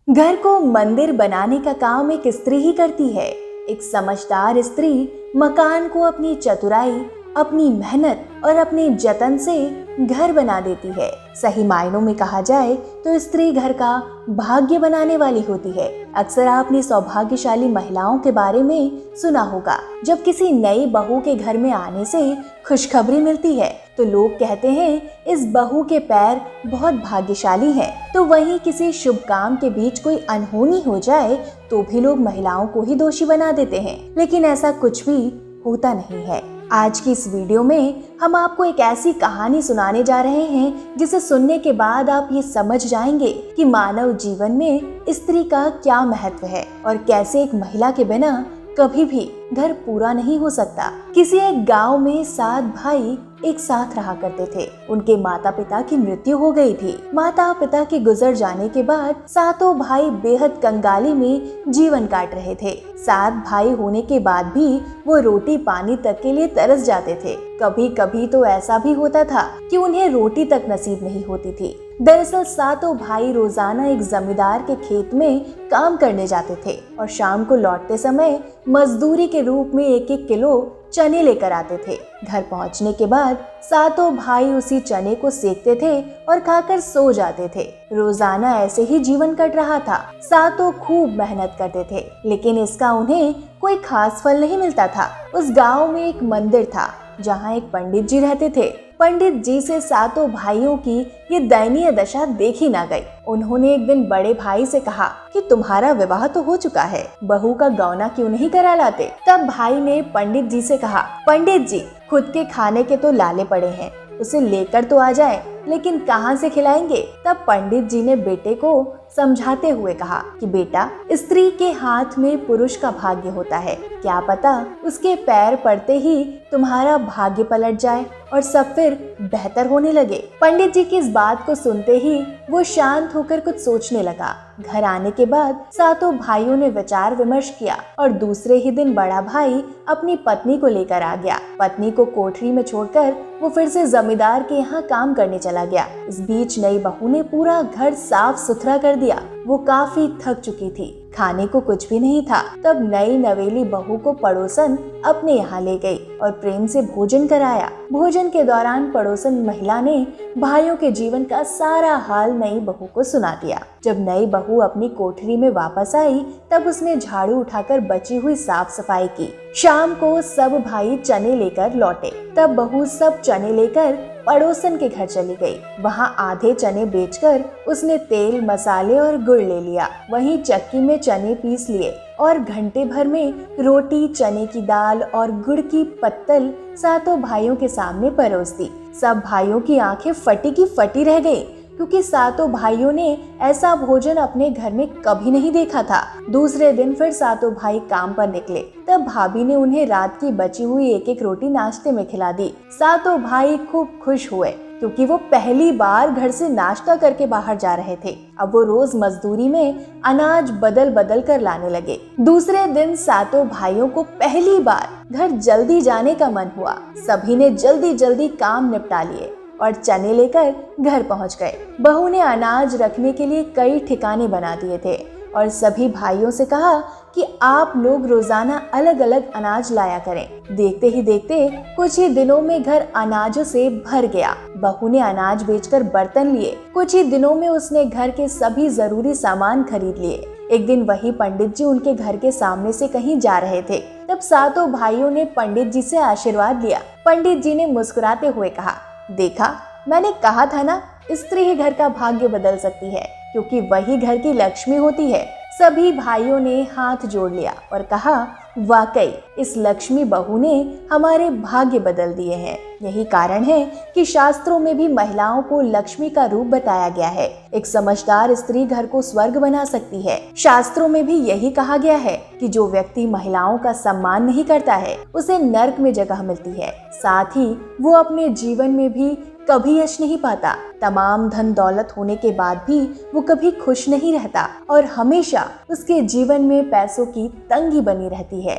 घर को मंदिर बनाने का काम एक स्त्री ही करती है। एक समझदार स्त्री मकान को अपनी चतुराई, अपनी मेहनत और अपने जतन से घर बना देती है। सही मायनों में कहा जाए तो स्त्री घर का भाग्य बनाने वाली होती है। अक्सर आपने सौभाग्यशाली महिलाओं के बारे में सुना होगा। जब किसी नई बहू के घर में आने से खुशखबरी मिलती है तो लोग कहते हैं इस बहू के पैर बहुत भाग्यशाली हैं। तो वहीं किसी शुभ काम के बीच कोई अनहोनी हो जाए तो भी लोग महिलाओं को ही दोषी बना देते हैं, लेकिन ऐसा कुछ भी होता नहीं है। आज की इस वीडियो में हम आपको एक ऐसी कहानी सुनाने जा रहे हैं जिसे सुनने के बाद आप ये समझ जाएंगे कि मानव जीवन में स्त्री का क्या महत्व है और कैसे एक महिला के बिना कभी भी घर पूरा नहीं हो सकता। किसी एक गांव में 7 भाई एक साथ रहा करते थे। उनके माता पिता की मृत्यु हो गई थी। माता पिता के गुजर जाने के बाद सातों भाई बेहद कंगाली में जीवन काट रहे थे। 7 भाई होने के बाद भी वो रोटी पानी तक के लिए तरस जाते थे। कभी कभी तो ऐसा भी होता था कि उन्हें रोटी तक नसीब नहीं होती थी। दरअसल सातों भाई रोजाना एक जमींदार के खेत में काम करने जाते थे और शाम को लौटते समय मजदूरी के रूप में 1-1 किलो चने लेकर आते थे। घर पहुंचने के बाद सातों भाई उसी चने को सेकते थे और खाकर सो जाते थे। रोजाना ऐसे ही जीवन कट रहा था। सातों खूब मेहनत करते थे, लेकिन इसका उन्हें कोई खास फल नहीं मिलता था। उस गांव में एक मंदिर था जहां एक पंडित जी रहते थे। पंडित जी से सातों भाइयों की ये दयनीय दशा देखी ना गई। उन्होंने एक दिन बड़े भाई से कहा कि तुम्हारा विवाह तो हो चुका है, बहू का गौना क्यों नहीं करा लाते। तब भाई ने पंडित जी से कहा, पंडित जी खुद के खाने के तो लाले पड़े हैं, उसे लेकर तो आ जाए, लेकिन कहाँ से खिलाएंगे। तब पंडित जी ने बेटे को समझाते हुए कहा कि बेटा, स्त्री के हाथ में पुरुष का भाग्य होता है, क्या पता उसके पैर पड़ते ही तुम्हारा भाग्य पलट जाए और सब फिर बेहतर होने लगे। पंडित जी की इस बात को सुनते ही वो शांत होकर कुछ सोचने लगा। घर आने के बाद सातों भाइयों ने विचार विमर्श किया और दूसरे ही दिन बड़ा भाई अपनी पत्नी को लेकर आ गया। पत्नी को कोठरी में छोड़कर वो फिर से जमींदार के यहाँ काम करने चला गया। इस बीच नई बहू ने पूरा घर साफ सुथरा कर दिया। वो काफी थक चुकी थी, खाने को कुछ भी नहीं था। तब नई नवेली बहू को पड़ोसन अपने यहाँ ले गई और प्रेम से भोजन कराया। भोजन के दौरान पड़ोसन महिला ने भाइयों के जीवन का सारा हाल नई बहू को सुना दिया। जब नई बहू अपनी कोठरी में वापस आई तब उसने झाड़ू उठाकर बची हुई साफ सफाई की। शाम को सब भाई चने लेकर लौटे। तब बहू सब चने लेकर पड़ोसन के घर चली गई। वहां आधे चने बेचकर उसने तेल, मसाले और गुड़ ले लिया। वहीं चक्की में चने पीस लिए और घंटे भर में रोटी, चने की दाल और गुड़ की पत्तल सातों भाइयों के सामने परोस दी। सब भाइयों की आंखें फटी की फटी रह गई, क्योंकि सातों भाइयों ने ऐसा भोजन अपने घर में कभी नहीं देखा था। दूसरे दिन फिर सातों भाई काम पर निकले। तब भाभी ने उन्हें रात की बची हुई 1-1 रोटी नाश्ते में खिला दी। सातों भाई खूब खुश हुए, क्योंकि वो पहली बार घर से नाश्ता करके बाहर जा रहे थे। अब वो रोज मजदूरी में अनाज बदल बदल कर लाने लगे। दूसरे दिन सातों भाइयों को पहली बार घर जल्दी जाने का मन हुआ। सभी ने जल्दी जल्दी काम निपटा लिए और चने लेकर घर पहुंच गए। बहू ने अनाज रखने के लिए कई ठिकाने बना दिए थे और सभी भाइयों से कहा कि आप लोग रोजाना अलग अलग अनाज लाया करें। देखते ही देखते कुछ ही दिनों में घर अनाजों से भर गया। बहू ने अनाज बेचकर बर्तन लिए। कुछ ही दिनों में उसने घर के सभी जरूरी सामान खरीद लिए। एक दिन वही पंडित जी उनके घर के सामने से कहीं जा रहे थे। तब सातों भाइयों ने पंडित जी से आशीर्वाद लिया। पंडित जी ने मुस्कुराते हुए कहा, देखा, मैंने कहा था ना, स्त्री ही घर का भाग्य बदल सकती है, क्योंकि वही घर की लक्ष्मी होती है। सभी भाइयों ने हाथ जोड़ लिया और कहा, वाकई इस लक्ष्मी बहू ने हमारे भाग्य बदल दिए हैं। यही कारण है कि शास्त्रों में भी महिलाओं को लक्ष्मी का रूप बताया गया है। एक समझदार स्त्री घर को स्वर्ग बना सकती है। शास्त्रों में भी यही कहा गया है कि जो व्यक्ति महिलाओं का सम्मान नहीं करता है उसे नर्क में जगह मिलती है। साथ ही वो अपने जीवन में भी कभी यश नहीं पाता। तमाम धन दौलत होने के बाद भी वो कभी खुश नहीं रहता और हमेशा उसके जीवन में पैसों की तंगी बनी रहती है।